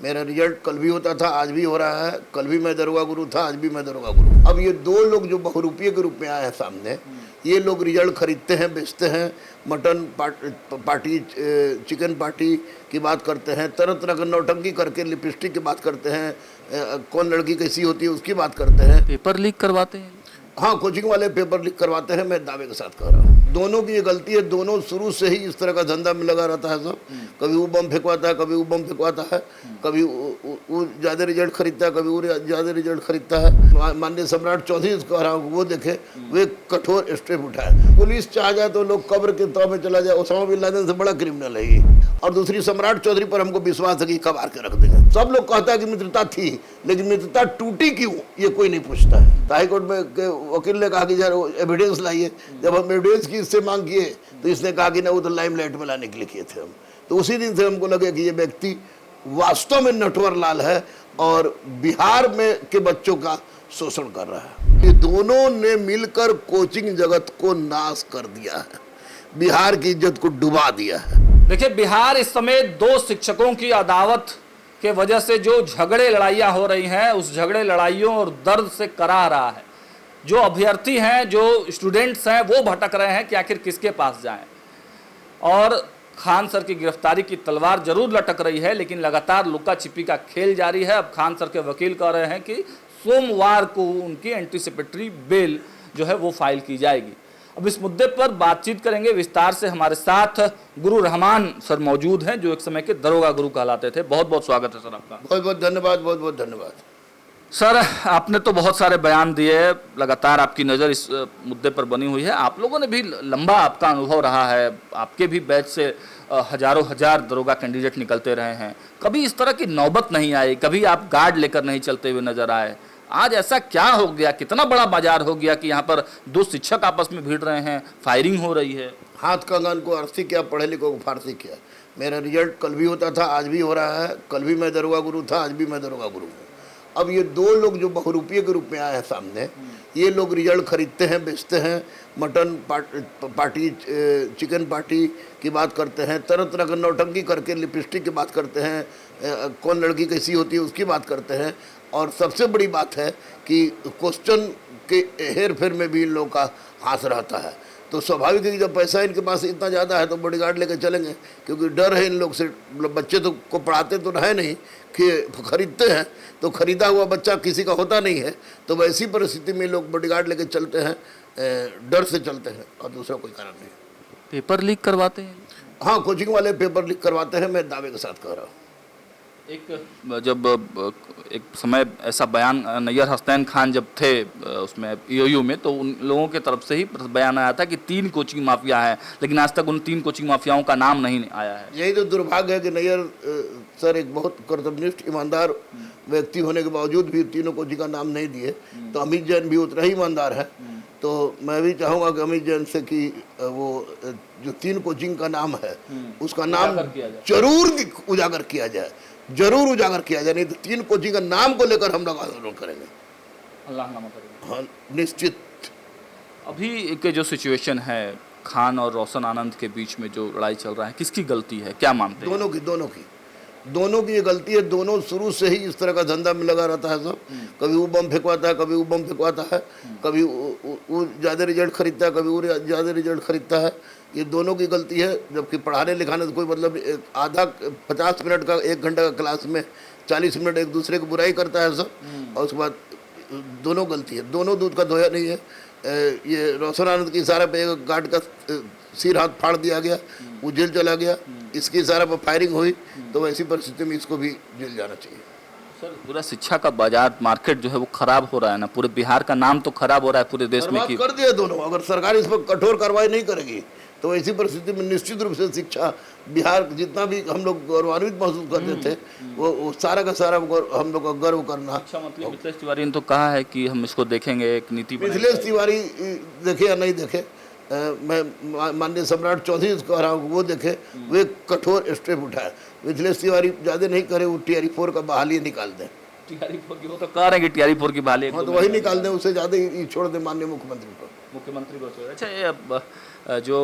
मेरा रिजल्ट कल भी होता था, आज भी हो रहा है। कल भी मैं दरोगा गुरु था, आज भी मैं दरोगा गुरु। अब ये दो लोग जो बहुरूपिये के रूप में आए हैं सामने, ये लोग रिजल्ट खरीदते हैं, बेचते हैं, मटन पार्टी, चिकन पार्टी की बात करते हैं, तरह तरह का नौटंकी करके लिपस्टिक की बात करते हैं, कौन लड़की कैसी होती है उसकी बात करते हैं। पेपर लीक करवाते हैं। हाँ, कोचिंग वाले पेपर लीक करवाते हैं, मैं दावे के साथ कह रहा हूँ। दोनों की ये गलती है, दोनों शुरू से ही इस तरह का धंधा में लगा रहता है सब। कभी वो बम फेंकवाता है, कभी वो बम फेंकवाता है, कभी वो ज़्यादा रिजल्ट खरीदता है, कभी वो ज़्यादा रिजल्ट खरीदता है। माननीय सम्राट चौधरी कह रहा हूँ, वो देखे, वो एक कठोर स्टेप उठाए। पुलिस चाह जाए तो लोग कब्र के तौर में चला जाए, ओसामा बिन लादेन से बड़ा क्रिमिनल है ये। और दूसरी, सम्राट चौधरी पर हमको विश्वास है कि कबार के रख देंगे। सब लोग कहता है कि मित्रता थी, लेकिन मित्रता टूटी क्यों, ये कोई नहीं पूछता है। हाईकोर्ट में वकील ने कहा कि यार एविडेंस लाइए। जब हम एविडेंस की इससे मांग किए तो इसने कहा कि ना, वो तो लाइमलाइट में लाने के लिए किए थे हम। तो उसी दिन से हमको लगे कि ये व्यक्ति वास्तव में नटवर लाल है और बिहार में के बच्चों का शोषण कर रहा है। ये दोनों ने मिलकर कोचिंग जगत को नाश कर दिया है, बिहार की इज्जत को डुबा दिया है। देखिए, बिहार इस समय दो शिक्षकों की अदावत के वजह से जो झगड़े लड़ाइयाँ हो रही हैं, उस झगड़े लड़ाइयों और दर्द से करा रहा है। जो अभ्यर्थी हैं, जो स्टूडेंट्स हैं, वो भटक रहे हैं कि आखिर किसके पास जाएं। और खान सर की गिरफ्तारी की तलवार जरूर लटक रही है, लेकिन लगातार लुका छिपी का खेल जारी है। अब खान सर के वकील कह रहे हैं कि सोमवार को उनकी एंटीसिपेटरी बेल जो है वो फाइल की जाएगी। अब इस मुद्दे पर बातचीत करेंगे विस्तार से। हमारे साथ गुरु रहमान सर मौजूद हैं, जो एक समय के दरोगा गुरु कहलाते थे। बहुत बहुत स्वागत है सर आपका। बहुत बहुत धन्यवाद, बहुत बहुत धन्यवाद। सर, आपने तो बहुत सारे बयान दिए, लगातार आपकी नज़र इस मुद्दे पर बनी हुई है। आप लोगों ने भी लंबा आपका अनुभव रहा है, आपके भी बैच से हजारों हजार दरोगा कैंडिडेट निकलते रहे हैं। कभी इस तरह की नौबत नहीं आई, कभी आप गार्ड लेकर नहीं चलते हुए नजर आए। आज ऐसा क्या हो गया, कितना बड़ा बाजार हो गया कि यहाँ पर दो शिक्षक आपस में भिड़ रहे हैं, फायरिंग हो रही है? हाथ कंगन को अर्थी किया, पढ़े लिखों को फारसी किया। मेरा रिजल्ट कल भी होता था, आज भी हो रहा है। कल भी मैं दरोगा गुरु था, आज भी मैं दरोगा गुरु हूँ। अब ये दो लोग जो बहुरूपिये के रूप में आए हैं सामने, ये लोग रिजल्ट खरीदते हैं, बेचते हैं, मटन पार्टी, चिकन पार्टी की बात करते हैं, तरह तरह का नौटंकी करके लिपस्टिक की बात करते हैं, कौन लड़की कैसी होती है उसकी बात करते हैं। और सबसे बड़ी बात है कि क्वेश्चन के हेर फेर में भी इन लोगों का हाथ रहता है। तो स्वाभाविक है कि जब पैसा इनके पास इतना ज़्यादा है तो बॉडीगार्ड लेकर चलेंगे, क्योंकि डर है इन लोग से। बच्चे तो को पढ़ाते तो है नहीं कि खरीदते हैं, तो खरीदा हुआ बच्चा किसी का होता नहीं है। तो वैसी परिस्थिति में लोग बॉडीगार्ड लेकर चलते हैं, डर से चलते हैं, और दूसरा कोई कारण नहीं। पेपर लीक करवाते हैं। हाँ, कोचिंग वाले पेपर लीक करवाते हैं, मैं दावे के साथ कह रहा हूँ। जब एक समय ऐसा बयान नैयर हसनैन खान जब थे उसमें ईओयू में, तो उन लोगों के तरफ से ही बयान आया था कि 3 कोचिंग माफिया हैं, लेकिन आज तक उन 3 कोचिंग माफियाओं का नाम नहीं आया है। यही तो दुर्भाग्य है कि नैयर सर एक बहुत कर्तव्यनिष्ठ ईमानदार व्यक्ति होने के बावजूद भी तीनों कोचिंग का नाम नहीं दिए। तो अमित जैन भी उतना ही ईमानदार है। तो मैं भी चाहूँगा कि अमित जैन से कि वो जो 3 कोचिंग का नाम है उसका नाम जरूर उजागर किया जाए, जरूर उजागर किया जाए। नहीं तो 3 कोचिंग का नाम को लेकर हम लोग आंदोलन करेंगे। अल्लाहनामा करेंगे। हाँ, निश्चित। अभी के जो सिचुएशन है, खान और रोशन आनंद के बीच में जो लड़ाई चल रहा है, किसकी गलती है, क्या मानते हैं? दोनों की ये गलती है। दोनों शुरू से ही इस तरह का धंधा में लगा रहता है सब। कभी वो बम फेंकवाता है, कभी वो बम फेंकवाता है, कभी वो ज़्यादा रिजल्ट खरीदता है, कभी वो ज़्यादा रिजल्ट खरीदता है। ये दोनों की गलती है। जबकि पढ़ाने लिखाने से कोई मतलब, आधा 50 मिनट का 1 घंटा का क्लास में 40 मिनट एक दूसरे की बुराई करता है सब। और उसके बाद दोनों गलती है, दोनों दूध का धोया नहीं है। ये रोशन आनंद के इशारे पे एक गार्ड का सिर हाथ फाड़ दिया गया, वो जेल चला गया। इसके इशारे पर फायरिंग हुई, तो वैसी परिस्थिति में इसको भी जेल जाना चाहिए। सर, पूरा शिक्षा का बाजार, मार्केट जो है वो खराब हो रहा है ना, पूरे बिहार का नाम तो खराब हो रहा है पूरे देश में। कर दिया दोनों। अगर सरकार इस पर कठोर कार्रवाई नहीं करेगी तो ऐसी परिस्थिति में निश्चित रूप से शिक्षा, बिहार जितना भी हम लोग गौरवान्वित महसूस करते थे, वो सारा का सारा हम लोग का गर्व करना। अच्छा, मतलब मिथिलेश तिवारी ने तो कहा है कि हम इसको देखेंगे, एक नीति। मिथिलेश तिवारी देखे या नहीं देखे, मैं माननीय सम्राट चौधरी कह रहा हूँ, वो देखे, वो एक कठोर स्टेप उठाए। मिथिलेश तिवारी ज़्यादा नहीं करे, वो TRE 4 का बहाली निकाल दें। TRE 4 की वो तो कह रहे हैं कि TRE 4 की बहाली, हाँ, तो वही निकाल दें, उससे ज़्यादा ही छोड़ दें माननीय मुख्यमंत्री को। अच्छा, ये जो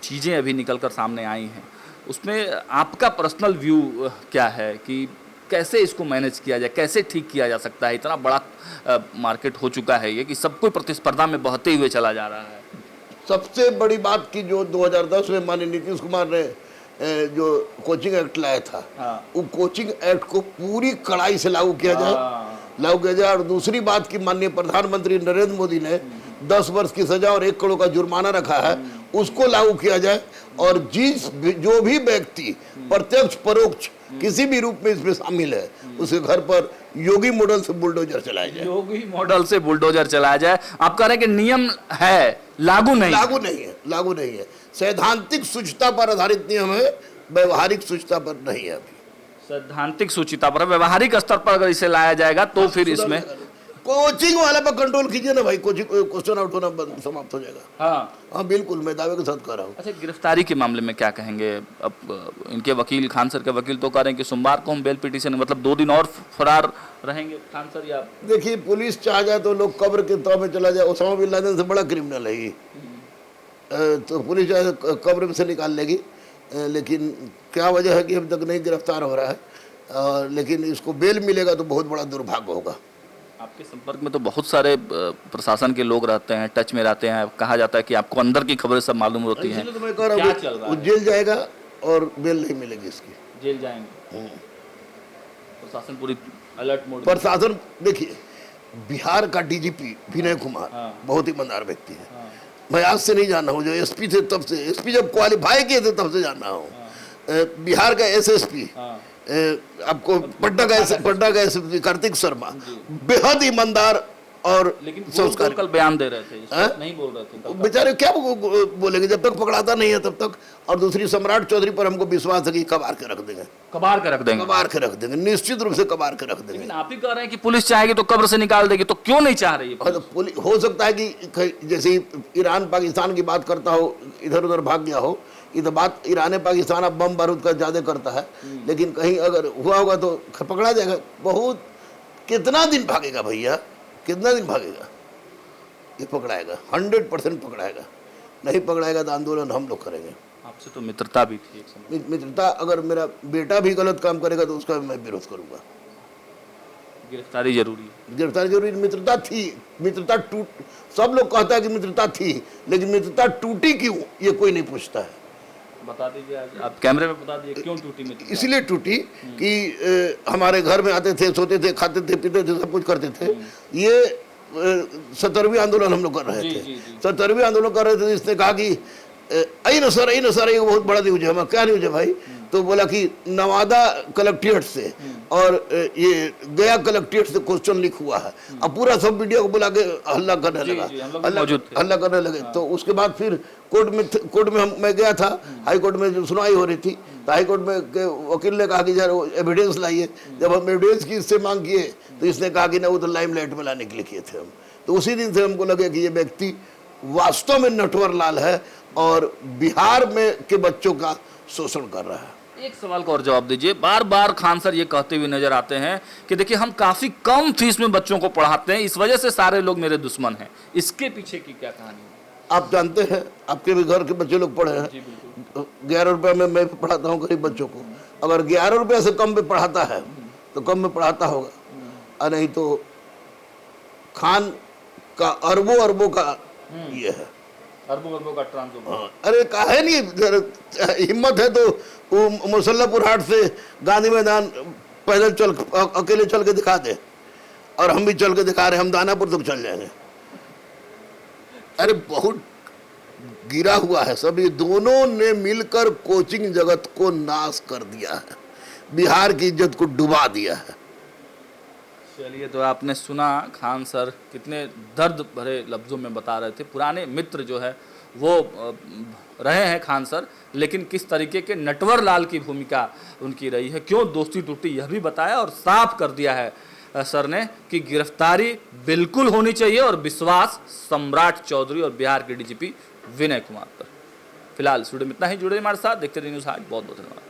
चीज़ें अभी निकल कर सामने आई हैं, उसमें आपका पर्सनल व्यू क्या है कि कैसे इसको मैनेज किया जाए, कैसे ठीक किया जा सकता है? इतना बड़ा मार्केट हो चुका है ये कि सब कोई प्रतिस्पर्धा में बहते हुए चला जा रहा है। सबसे बड़ी बात की जो 2010 में माननीय नीतीश कुमार ने जो कोचिंग एक्ट लाया था, वो कोचिंग एक्ट को पूरी कड़ाई से लागू किया जाए। और दूसरी बात की माननीय प्रधानमंत्री नरेंद्र मोदी ने 10 वर्ष की सजा और 1 करोड़ का जुर्माना रखा है, उसको लागू किया जाए। और जो भी व्यक्ति प्रत्यक्ष परोक्ष किसी भी रूप में इसमें शामिल है, उसके घर पर योगी मॉडल से बुलडोजर चलाया जाए। योगी मॉडल से बुलडोजर चलाया जाए। आप कह रहे हैं कि नियम है, लागू नहीं है। सैद्धांतिक सूचिता पर आधारित नियम है, व्यवहारिक सूचिता पर नहीं है। अभी सैद्धांतिक सूचिता पर, व्यवहारिक स्तर पर अगर इसे लाया जाएगा तो फिर इसमें कोचिंग वाले पर कंट्रोल कीजिए ना भाई, कोचिंग क्वेश्चन आउट होना समाप्त हो जाएगा। हाँ बिल्कुल, मैं दावे के साथ कह रहा हूँ। अच्छा, गिरफ्तारी के मामले में क्या कहेंगे? अब इनके वकील, खान सर के वकील तो कह रहे हैं कि सोमवार को हम बेल पिटीशन, मतलब 2 दिन और फरार रहेंगे खान सर। या देखिए, पुलिस चाह जाए तो लोग कब्र के तौर में चला जाए। ओसामा बिन लादेन से बड़ा क्रिमिनल है ये, तो पुलिस चाहे कब्र में से निकाल लेगी। लेकिन क्या वजह है कि अभी तक नहीं गिरफ्तार हो रहा है। लेकिन इसको बेल मिलेगा तो बहुत बड़ा दुर्भाग्य होगा। आपके संपर्क में तो बहुत सारे प्रशासन के लोग रहते हैं, टच में रहते हैं। कहा जाता है कि आपको अंदर की खबरें सब मालूम होती हैं। तो मैं कह रहा हूँ वो जेल जाएगा और बेल नहीं मिलेगी इसकी। जेल जाएंगे। प्रशासन पूरी अलर्ट मोड। प्रशासन, देखिए, बिहार का डीजीपी विनय कुमार बहुत ही ईमानदार व्यक्ति है। मैं आज से नहीं जाना हूँ, जो एसपी थे तब से, एसपी जब क्वालिफाई किए थे तब से जाना हूँ। बिहार का एसएसपी, आपको पटना का एसएसपी कार्तिक शर्मा, बेहद ईमानदार और संस्कारी। कल बयान दे रहे थे, नहीं बोल रहे थे। बेचारे क्या बोलेंगे जब तक पकड़ाता नहीं है तब तक। और दूसरी, सम्राट चौधरी पर हमको विश्वास है कि कबार के रख देंगे, निश्चित रूप से कबार के रख देंगे। लेकिन आप ही कह रहे हैं कि पुलिस चाहेगी तो कब्र से निकाल देगी, तो क्यों नहीं चाह रही है? तो पुलिस, हो सकता है कि जैसे ईरान पाकिस्तान की बात करता हो, इधर उधर भाग गया हो। ये तो बात ईरान पाकिस्तान अब बम बारूद का ज्यादा करता है, लेकिन कहीं अगर हुआ होगा तो पकड़ा जाएगा। बहुत, कितना दिन भागेगा भैया, कितना दिन भागेगा? ये पकड़ाएगा, 100% पकड़ाएगा। नहीं पकड़ाएगा तो आंदोलन हम लोग करेंगे। आपसे तो मित्रता भी थी एक समय। मित्रता, अगर मेरा बेटा भी गलत काम करेगा तो उसका मैं विरोध करूंगा। गिरफ्तारी जरूरी है। गिरफ्तारी जरूरी, मित्रता थी, मित्रता टूट, सब लोग कहता है कि मित्रता थी, लेकिन मित्रता टूटी क्यों, ये कोई नहीं पूछता है। बता दीजिए, आप कैमरे में बता दीजिए क्यों टूटी मित्रता? इसलिए टूटी कि हमारे घर में आते थे, सोते थे, खाते थे, पीते थे, सब कुछ करते थे। ये 17वीं आंदोलन हम लोग कर रहे थे। 17वीं आंदोलन कर रहे थे। इसने कहा कि आई न सर, ये बहुत बड़ा न्यूज है। क्या न्यूज है भाई? तो बोला कि नवादा कलेक्ट्रेट से और ये गया कलेक्ट्रेट से क्वेश्चन लीक हुआ है। अब पूरा सब वीडियो को बुला के हल्ला करने लगे। तो उसके बाद फिर कोर्ट में मैं गया था, हाई कोर्ट में सुनवाई हो रही थी। तो हाई कोर्ट में के वकील ने कहा कि यार एविडेंस लाइए। जब हम एविडेंस की इससे मांग किए तो इसने कहा कि ना, वो तो लाइमलाइट में लाने के लिए किए थे हम। तो उसी दिन से हमको लगे कि ये व्यक्ति वास्तव में नटवर लाल है और बिहार में के बच्चों का शोषण कर रहा है। एक सवाल का और जवाब दीजिए। बार बार खान सर ये कहते हुए नजर आते हैं कि देखिए, हम काफी कम फीस में बच्चों को पढ़ाते हैं, इस वजह से सारे लोग मेरे दुश्मन हैं। इसके पीछे की क्या कहानी है? आप जानते हैं, आपके भी घर के बच्चे लोग पढ़े हैं। 11 रुपये में मैं पढ़ाता हूँ गरीब बच्चों को। अगर 11 रुपये से कम में पढ़ाता है तो कम में पढ़ाता होगा, और नहीं तो खान का अरबों का ये है, अरबों का ट्रांसफर। अरे काहे नहीं, हिम्मत है तो वो मुसल्लापुर हाट से गांधी मैदान पैदल चल, अकेले चल के दिखा दे। और हम भी चल के दिखा रहे, हम दानापुर तक चल जाएंगे। अरे बहुत गिरा हुआ है सब। ये दोनों ने मिलकर कोचिंग जगत को नाश कर दिया है, बिहार की इज्जत को डुबा दिया है। चलिए, तो आपने सुना खान सर कितने दर्द भरे लफ्ज़ों में बता रहे थे। पुराने मित्र जो है वो रहे हैं खान सर, लेकिन किस तरीके के नटवर लाल की भूमिका उनकी रही है, क्यों दोस्ती टूटी, यह भी बताया और साफ कर दिया है सर ने कि गिरफ्तारी बिल्कुल होनी चाहिए और विश्वास सम्राट चौधरी और बिहार के डीजीपी विनय कुमार पर। फिलहाल स्टूडियो में इतना ही। जुड़े हमारे साथ, देखते रहिए न्यूज़ आज। बहुत बहुत धन्यवाद।